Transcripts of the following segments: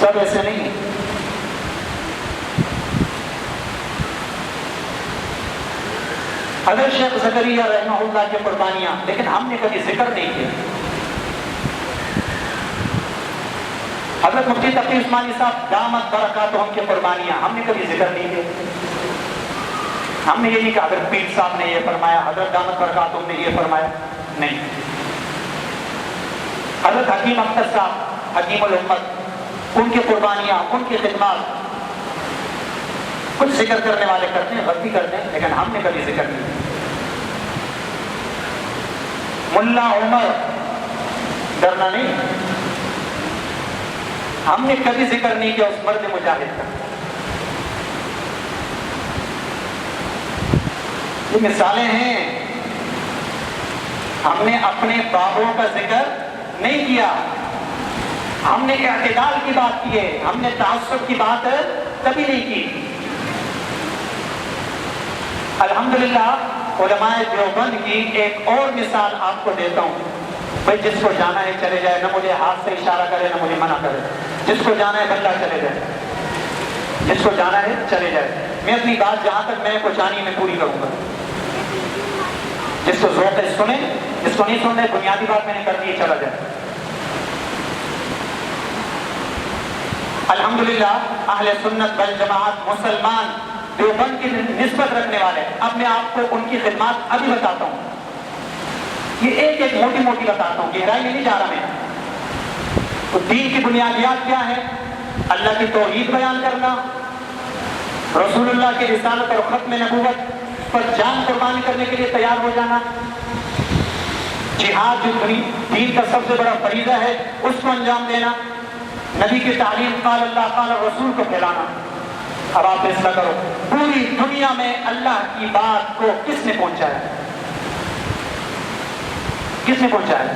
سب ایسے نہیں ہیں. حضرت شیخ زکریا رحمہ اللہ کی قربانیاں، لیکن ہم نے کبھی ذکر نہیں کیا. حضرت مفتی تقی عثمانی صاحب دامت برکاتہم کی قربانیاں ہم نے کبھی ذکر نہیں کیا. ہم نے یہ نہیں کہا حضرت پیر صاحب نے یہ فرمایا، حضرت دامت برکاتہم نے یہ فرمایا، نہیں. حضرت حکیم اختر صاحب حکیم الامت، ان کی قربانیاں، ان کی خدمات کچھ ذکر کرنے والے کرتے ہیں، غلطی کرتے ہیں، لیکن ہم نے کبھی ذکر نہیں. ملا عمر ڈرنا نہیں، ہم نے کبھی ذکر نہیں کیا اس مرد مجاہد کا. یہ مثالیں ہیں. ہم نے اپنے بابوں کا ذکر نہیں کیا، ہم نے اعتدال کی بات کی ہے، ہم نے تعصب کی بات کبھی نہیں کی. الحمدللہ علماء دیوبند کی ایک اور مثال آپ کو دیتا ہوں. بھائی جس کو جانا ہے چلے جائے، نہ مجھے ہاتھ سے اشارہ کرے نہ مجھے منع کرے. جس کو جانا ہے بندہ چلے جائے، جس کو جانا ہے چلے جائے. میں اپنی بات جہاں تک میں پہنچانی میں پوری کروں گا. جس کو ذوق ہے سنیں، جس کو نہیں سننا ہے بنیادی بات میں نے کر دی، چلا جائے. الحمدللہ اہل سنت والجماعت مسلمان دیوبند کی نسبت رکھنے والے. اب میں آپ کو ان کی خدمات ابھی بتاتا ہوں. یہ ایک ایک موٹی موٹی بتاتا ہوں، گہرائی میں نہیں جا رہا میں. تو دین کی بنیادیات کیا ہے؟ اللہ کی توحید بیان کرنا، رسول اللہ کے رسالت اور ختم نبوت پر جان قربانی کرنے کے لیے تیار ہو جانا، جہاد جو دین کا سب سے بڑا فریضہ ہے اس کو انجام دینا، نبی کی تعلیم قال اللہ قال رسول کو پھیلانا. اب آپ فیصلہ کرو، پوری دنیا میں اللہ کی بات کو کس نے پہنچایا؟ کس نے پہنچایا؟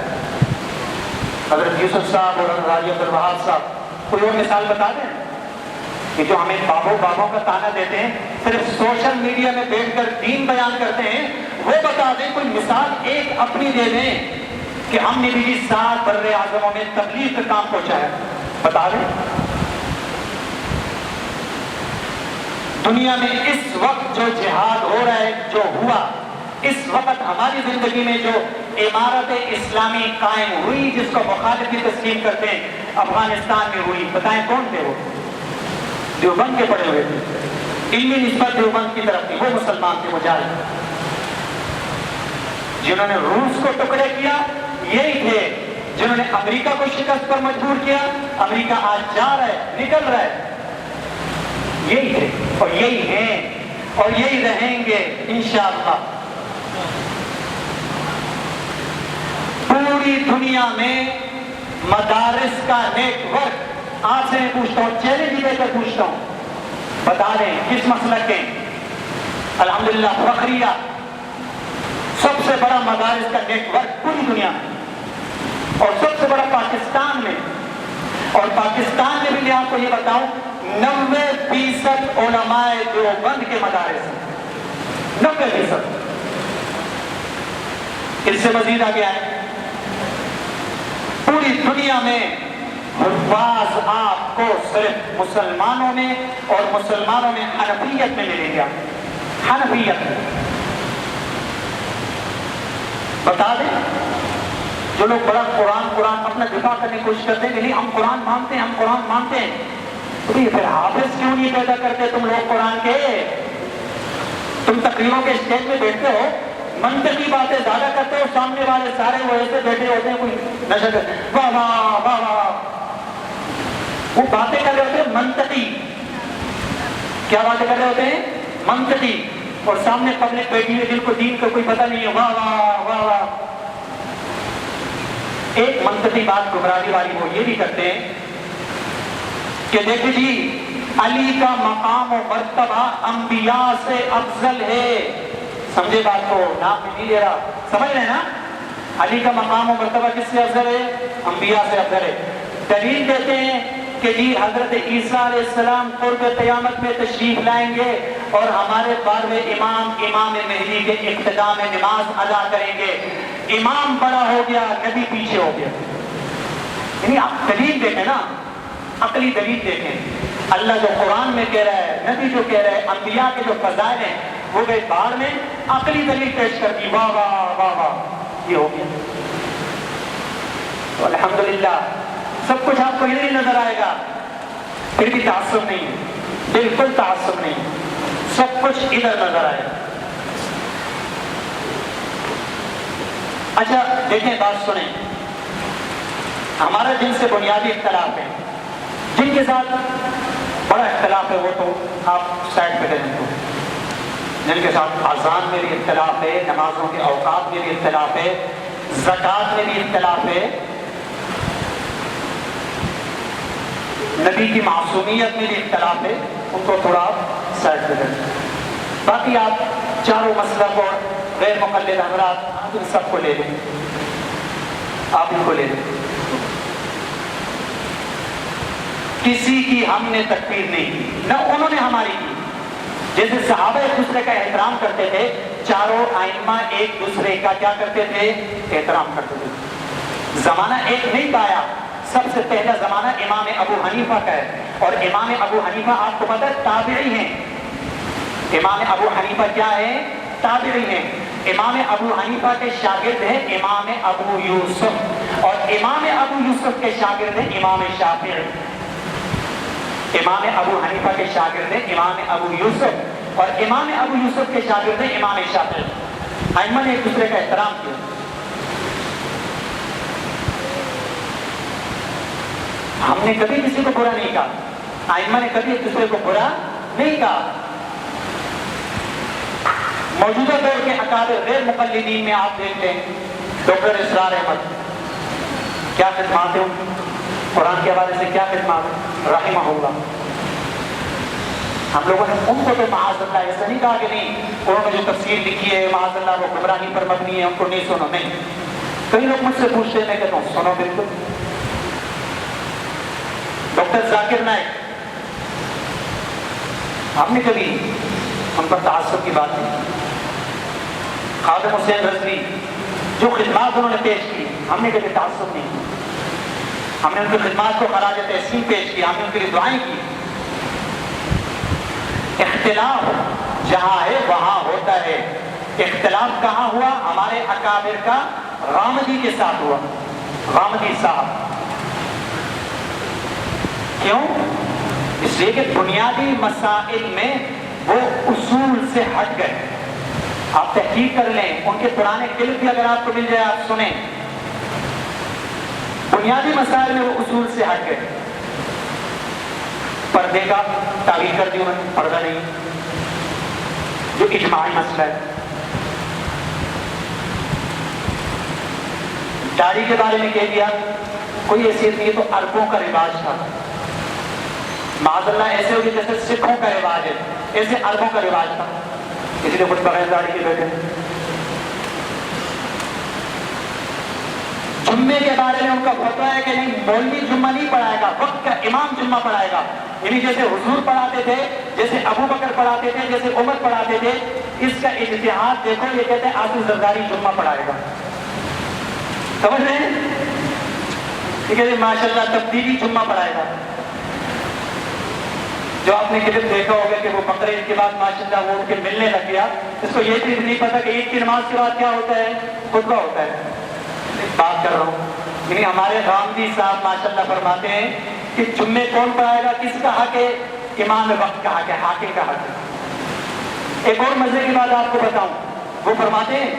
حضرت یوسف صاحب اور حضرت حاجی عبدالوہاب صاحب. کوئی اور مثال بتا دیں کہ جو ہمیں بابوں کا تانا دیتے ہیں، صرف سوشل میڈیا میں بیٹھ کر دین بیان کرتے ہیں، وہ بتا دیں. کوئی مثال ایک اپنی دے دیں کہ ہم نے بھی 7 بر اعظموں میں تبلیغ کا کام پہنچایا، بتا دیں. دنیا میں اس وقت جو جہاد ہو رہا ہے، جو ہوا اس وقت ہماری زندگی میں جو عمارت اسلامی قائم ہوئی، جس کو مخالف کی تسلیم کرتے ہیں، افغانستان میں ہوئی، بتائیں کون تھے وہ؟ دیوبند کے پڑے ہوئے تھے. علمی نسبت دیوبند کی طرف تھی، وہ مسلمان تھے مجاہد. جنہوں نے روس کو ٹکڑے کیا یہی تھے. جنہوں نے امریکہ کو شکست پر مجبور کیا، امریکہ آج جا رہا ہے، نکل رہا ہے، یہی تھے اور یہی ہیں اور یہی رہیں گے انشاءاللہ. پوری دنیا میں مدارس کا نیٹ ورک، آپ سے میں پوچھتا ہوں، چیلنج دے کر پوچھتا ہوں، بتا دیں کس مسلک کے؟ الحمدللہ فخریہ سب سے بڑا مدارس کا نیٹ ورک پوری دنیا میں، اور سب سے بڑا پاکستان میں. اور پاکستان میں بھی میں آپ کو یہ بتاؤں 90% علماء دیوبند کے مدارس ہیں، 90%. اس سے مزید آگے آئے، پوری دنیا میں حفاظ آپ کو صرف مسلمانوں میں اور مسلمانوں میں حنفیت میں ملیں گے. حنفیت میں بتا دیں. جو لوگ بڑا قرآن اپنا دفاع کرنے کی کوشش کرتے ہیں کہ نہیں ہم قرآن مانتے ہیں، ہم قرآن مانتے ہیں، تو پھر حافظ کیوں نہیں پیدا کرتے تم لوگ قرآن کے؟ تم تقریروں کے اسٹیج میں بیٹھتے ہو، منطقی باتیں زیادہ کرتے ہو، سامنے والے سارے وہ ایسے بیٹھے ہوتے ہیں، کوئی نشہ کرتے ہیں، واہ واہ واہ واہ، وہ باتیں کر رہے ہوتے ہیں منطقی. کیا باتیں کر رہے ہوتے ہیں؟ منطقی. اور سامنے پبلک بیٹھی ہے جن کو دین کا کوئی پتہ نہیں ہے، واہ واہ واہ واہ. ایک منطقی بات گمراہی والی وہ یہ بھی کرتے ہیں کہ دیکھو جی علی کا مقام و مرتبہ انبیاء سے افضل ہے. سمجھے بات کو؟ نام بھی نہیں لے رہا، سمجھ رہے ہیں نا؟ علی کا مقام و مرتبہ کس سے افضل ہے؟ انبیاء سے افضل ہے. دلیل دیتے ہیں کہ جی حضرت عیسیٰ علیہ السلام قرب قیامت میں تشریف لائیں گے اور ہمارے 12ویں امام مہدی کے اقتداء میں نماز ادا کریں گے. امام بڑا ہو گیا، نبی پیچھے ہو گیا. یعنی آپ دلیل دیتے نا، عقلی دلیل دیکھیں. اللہ جو قرآن میں کہہ رہا ہے، نبی جو کہہ رہا ہے، انبیاء کے جو فضائل ہیں وہ گئے باہر میں، عقلی دلیل پیش کر دی، واہ واہ واہ واہ، یہ ہو گیا. تو الحمدللہ سب کچھ آپ کو ادھر ہی نظر آئے گا، پھر بھی تعصب نہیں ہے، بالکل تعصب نہیں ہے، سب کچھ ادھر نظر آئے گا. اچھا دیکھیں، بات سنیں، ہمارا جن سے بنیادی اختلاف ہے، جن کے ساتھ بڑا اختلاف ہے، وہ تو آپ سائڈ پہ کریں. تو جن کے ساتھ اذان میں بھی اختلاف ہے، نمازوں کے اوقات میں بھی اختلاف ہے، زکوٰۃ میں بھی اختلاف ہے، نبی کی معصومیت میں بھی اختلاف ہے، ان کو تھوڑا آپ سائڈ پہ کریں. باقی آپ چاروں مسلک اور غیر مقلد حضرات آپ ان سب کو لے لیں، آپ ان کو لے لیں. کسی کی ہم نے تکفیر نہیں کی، نہ انہوں نے ہماری کی. جیسے صحابہ ایک دوسرے کا احترام کرتے تھے، چاروں ائمہ ایک دوسرے کا کیا کرتے تھے؟ احترام کرتے تھے. زمانہ ایک نہیں پایا، سب سے پہلا زمانہ امام ابو حنیفہ کا ہے، اور امام ابو حنیفہ آپ کو پتہ ہے تابعی ہیں. امام ابو حنیفہ کیا ہے؟ تابعی ہیں. امام ابو حنیفہ کے شاگرد ہیں امام ابو یوسف، اور امام ابو یوسف کے شاگرد ہیں امام شافعی. امام ابو حنیفہ کے شاگرد ہیں امام ابو یوسف، اور امام ابو یوسف کے شاگرد ہیں امام شافعی. ائمہ نے ایک دوسرے کا احترام کیا. ہم نے کبھی کسی کو برا نہیں کہا، ائمہ نے کبھی ایک دوسرے کو برا نہیں کہا. موجودہ دور کے اکابر غیر مقلدین میں آپ دیکھ لیں، ڈاکٹر اسرار احمد، کیا خدمات ہیں، قرآن کے حوالے سے کیا خدمات، رحمہ اللہ. ہم لوگوں نے ان کو تو معاذ اللہ ایسا نہیں کہا کہ نہیں انہوں نے جو تفسیر لکھی ہے معاذ اللہ وہ گمراہی پر مبنی ہے، ان کو نہیں سنو. نہیں، کئی لوگ مجھ سے پوچھتے ہیں، میں کہتا ہوں سنو بالکل. ڈاکٹر ذاکر نائک، ہم نے کبھی ان پر تعصب کی بات نہیں. خادم حسین رضوی، جو خدمات انہوں نے پیش کی، ہم نے کبھی تعصب نہیں کی. ہم نے ان کی خدمات کو خراج تحسین پیش کیا، ہم نے ان کے لیے دعائیں کی. اختلاف جہاں ہے وہاں ہوتا ہے. اختلاف کہاں ہوا؟ ہمارے اکابر کا غامدی کے ساتھ ہوا. غامدی صاحب کیوں؟ اس لیے کہ بنیادی مسائل میں وہ اصول سے ہٹ گئے. آپ تحقیق کر لیں، ان کے پرانے کلپ بھی اگر آپ کو مل جائے آپ سنیں. بنیادی مسائل میں وہ اصول سے ہٹ گئے. پردے کا تعویل کر دی انہوں نے، پردہ نہیں جو اجماعی مسئلہ ہے. داڑھی کے بارے میں کہہ دیا کوئی حیثیت نہیں، تو عربوں کا رواج تھا. معاذ اللہ ایسے ہوگی جیسے سکھوں کا رواج ہے، ایسے عربوں کا رواج تھا. کسی نے کچھ بغیر داڑھی کے بیٹھے. جمعے کے بارے میں ان کا فتویٰ ہے کہ نہیں، مولوی جمعہ نہیں پڑھائے گا، وقت کا امام جمعہ پڑھائے گا. یعنی جیسے حضور پڑھاتے تھے، جیسے ابو بکر پڑھاتے تھے، جیسے عمر پڑھاتے تھے. اس کا اجتہاد دیکھو، یہ کہتے ہیں آصف زرداری جمعہ پڑھائے گا. سمجھ رہے ہیں؟ یہ کہتے ہیں ماشاءاللہ تبدیلی جمعہ پڑھائے گا. جو آپ نے کلپ دیکھا ہوگا کہ وہ بقرعید کے بعد ماشاءاللہ وہ ان کے ملنے لگ گیا. اس کو یہ چیز نہیں پتا کہ عید کی نماز کے بعد کیا ہوتا ہے؟ خطبہ ہوتا ہے. بات کر رہا ہوں، یعنی ہمارے غامدی صاحب ماشاءاللہ فرماتے ہیں کہ جمعے کون پڑھائے گا، کس کا حق ہے؟ امام وقت کا حق ہے، حاکم کا حق ہے. ایک اور مزے کی بات آپ کو بتاؤں، وہ فرماتے ہیں،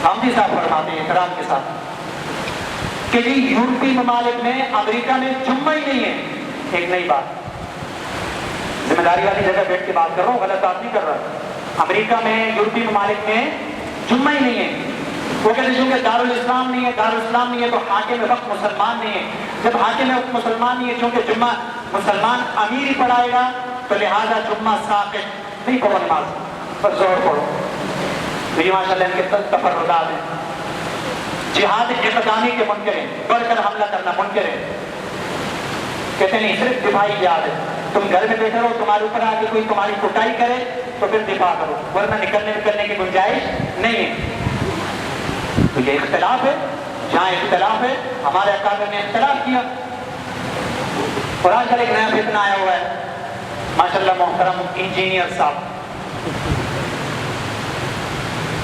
غامدی صاحب فرماتے ہیں احترام کے ساتھ کہ جی یورپی ممالک میں، امریکہ میں جمعہ ہی نہیں ہے. ایک نئی بات، ذمہ داری والی جگہ بیٹھ کے بات کر رہا ہوں، غلط بات نہیں کر رہا. امریکہ میں، یورپی ممالک میں جمعہ ہی نہیں ہے. وہ کہتے ہیں کہ دارالاسلام نہیں ہے، دارالاسلام نہیں ہے تو حاکم وقت مسلمان نہیں ہے. جب حاکم وقت مسلمان نہیں ہے، چونکہ جمعہ مسلمان امیر ہی پڑھائے گا، تو لہٰذا جمعہ ساقط نہیں. پڑھو نماز پر زور پڑھو. تو یہ ماشاءاللہ ان کے تفردات ہیں. جہاد اقدامی کے منکر ہیں، بڑھ کر حملہ کرنا منکر ہے. کہتے نہیں، صرف دفاعی جہاد ہے. تم گھر میں بیٹھے رہو، تمہارے اوپر آ کے کوئی تمہاری کٹائی کرے تو پھر دفاع کرو، ورنہ نکلنے کی گنجائش نہیں ہے. تو یہ اختلاف ہے. جہاں اختلاف ہے، ہمارے اکابر نے اختلاف کیا. اور آج کل ایک نیا فتنہ آیا ہوا ہے ماشاءاللہ محترم انجینئر صاحب،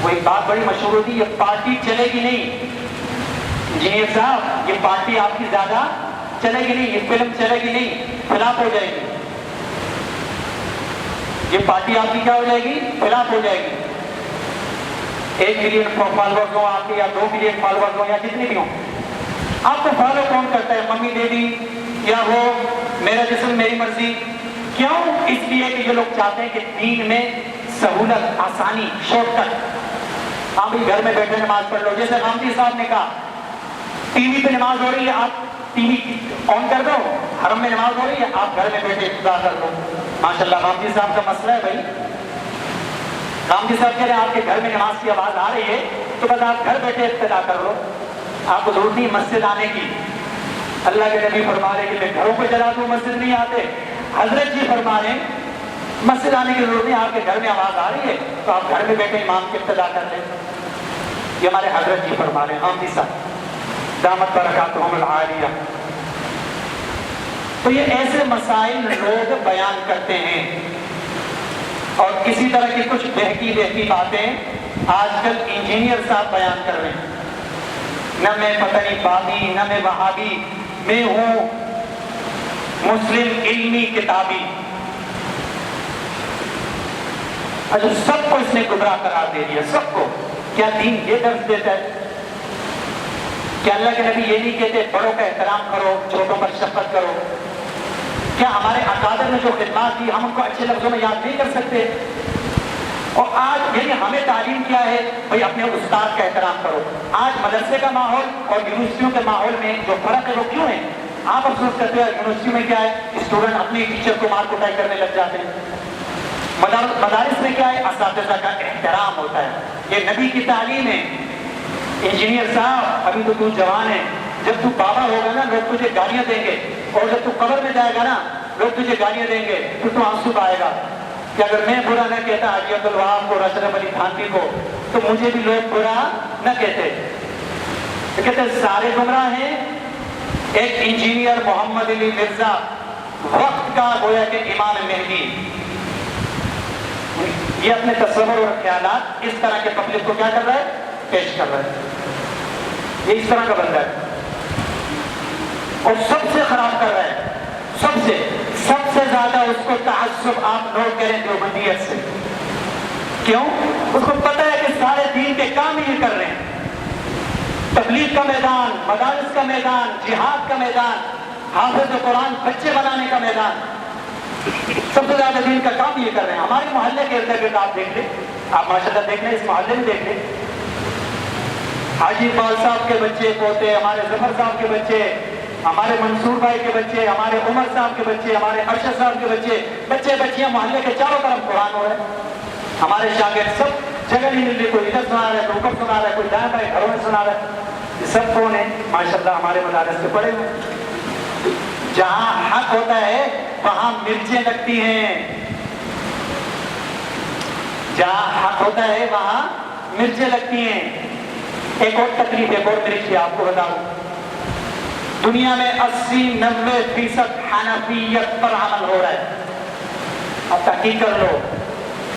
وہ ایک بات بڑی مشہور ہوتی، یہ پارٹی چلے گی نہیں انجینئر صاحب، یہ پارٹی آپ کی زیادہ چلے گی نہیں، یہ فلم چلے گی نہیں، فلاپ ہو جائے گی، یہ پارٹی آپ کی کیا ہو جائے گی؟ فلاپ ہو جائے گی۔ 1 ملین فالوورز ہوں آپ کے یا 2 ملین فالوورز ہوں یا جتنے بھی ہوں، آپ کو فالو کون کرتا ہے؟ ممی ڈیڈی یا وہ میرا جسم میری مرضی؟ کیوں؟ اس لیے کہ یہ لوگ چاہتے ہیں کہ دین میں سہولت، آسانی، شارٹ کٹ۔ آپ بھی گھر میں بیٹھے نماز پڑھ لو، جیسے غامدی صاحب نے کہا ٹی وی پہ نماز ہو رہی ہے، آپ ٹی وی آن کر دو، حرم میں نماز ہو رہی ہے، آپ گھر میں بیٹھے ابتدا کر دو۔ ماشاءاللہ غامدی صاحب کا مسئلہ ہے بھائی، غامدی صاحب کہہ رہے ہیں آپ کے گھر میں نماز کی آواز آ رہی ہے تو بس آپ گھر بیٹھے ابتدا کر لو، آپ کو ضرورت نہیں مسجد آنے کی۔ اللہ کے نبی فرما رہے کہ میں گھروں پہ جلا دوں، مسجد نہیں آتے۔ حضرت جی فرما رہے ہیں مسجد آنے کی ضرورت نہیں، آپ کے گھر میں آواز آ رہی ہے تو آپ گھر میں بیٹھے امام کی ابتدا کر لیں۔ یہ ہمارے حضرت جی فرما رہے ہیں، غامدی صاحب دامت برکاتہم العالیہ۔ تو یہ ایسے مسائل لوگ بیان کرتے ہیں، اور اسی طرح کی کچھ بہکی بہکی باتیں آج کل انجینئر صاحب بیان کر رہے ہیں، نہ میں پتہ نہیں بابی، نہ میں وہابی، میں ہوں مسلم علمی کتابی۔ اچھا سب کو اس نے گمراہ قرار دے دیا، سب کو۔ کیا دین یہ درس دیتا ہے؟ کیا اللہ کے نبی یہ نہیں کہتے بڑوں کا احترام کرو، چھوٹوں پر شفقت کرو؟ کیا ہمارے اکابر نے جو خدمات دی ہم ان کو اچھے لفظوں میں یاد نہیں کر سکتے؟ اور آج یعنی ہمیں تعلیم کیا ہے بھئی اپنے استاد کا احترام کرو۔ آج مدرسے کا ماحول اور یونیورسٹیوں کے ماحول میں جو فرق ہے وہ کیوں ہے؟ آپ افسوس کرتے ہیں یونیورسٹی میں کیا ہے، اسٹوڈنٹ اپنی ٹیچر کو مار کٹائی کرنے لگ جاتے ہیں۔ مدارس میں کیا ہے، اساتذہ کا احترام ہوتا ہے، یہ نبی کی تعلیم ہے۔ انجینئر صاحب ابھی تو جوان ہے، جب تو بابا ہوگا نا لوگ تجھے گالیاں دیں گے، اور جب تو قبر میں جائے گا نا لوگ تجھے گالیاں دیں گے تو آنسو آئے گا کہ اگر میں برا نہ کہتا حاجی عبدالوہاب کو، اشرف علی تھانوی کو، تو مجھے بھی لوگ برا نہ کہتے۔ تو کہتے ہیں سارے گمراہ ہیں، ایک انجینئر محمد علی مرزا وقت کا گویا کہ امام مہدی، یہ اپنے تصور اور خیالات اس طرح کے پبلک کو کیا کر رہا ہے، پیش کر رہا ہے۔ یہ اس طرح کا بندہ ہے اور سب سے خراب کر رہا ہے، سب سے زیادہ اس کو تعصب آپ نوٹ کریں دیوبندیت سے۔ کیوں؟ اس کو پتہ ہے کہ سارے دین کے کام ہی کر رہے ہیں، تبلیغ کا میدان، مدارس کا میدان، جہاد کا میدان، حافظ قرآن بچے بنانے کا میدان، سب سے زیادہ دین کا کام یہ کر رہے ہیں۔ ہمارے محلے کے ارد گرد آپ دیکھ لیں، آپ ماشاءاللہ دیکھ لیں، اس محلے میں دیکھ لیں، حاجی اقبال صاحب کے بچے پوتے، ہمارے ظفر صاحب کے بچے، ہمارے منصور بھائی کے بچے، ہمارے عمر صاحب کے بچے، ہمارے ارشد صاحب کے بچے بچیاں محلے کے چاروں طرف قرآن ہو رہے ہیں۔ ہمارے شاگرد سب جگہ نہیں مل رہی، کوئی ادھر سنا رہا ہے، کوئی اوپر سنا رہا ہے، کوئی دائیں بائیں گھروں میں سنا رہا ہے۔ یہ سب کون ہیں؟ ماشاءاللہ ہمارے مدارس سے پڑھے ہوئے۔ جہاں حق ہوتا ہے وہاں مرچیں لگتی ہیں، جہاں حق ہوتا ہے وہاں مرچیں لگتی ہیں۔ ایک اور تکلیف، ایک اور طریقے آپ کو بتاؤں، دنیا میں 80-90% حنفیت پر عمل ہو رہا ہے۔ اب تحقیق کر لو،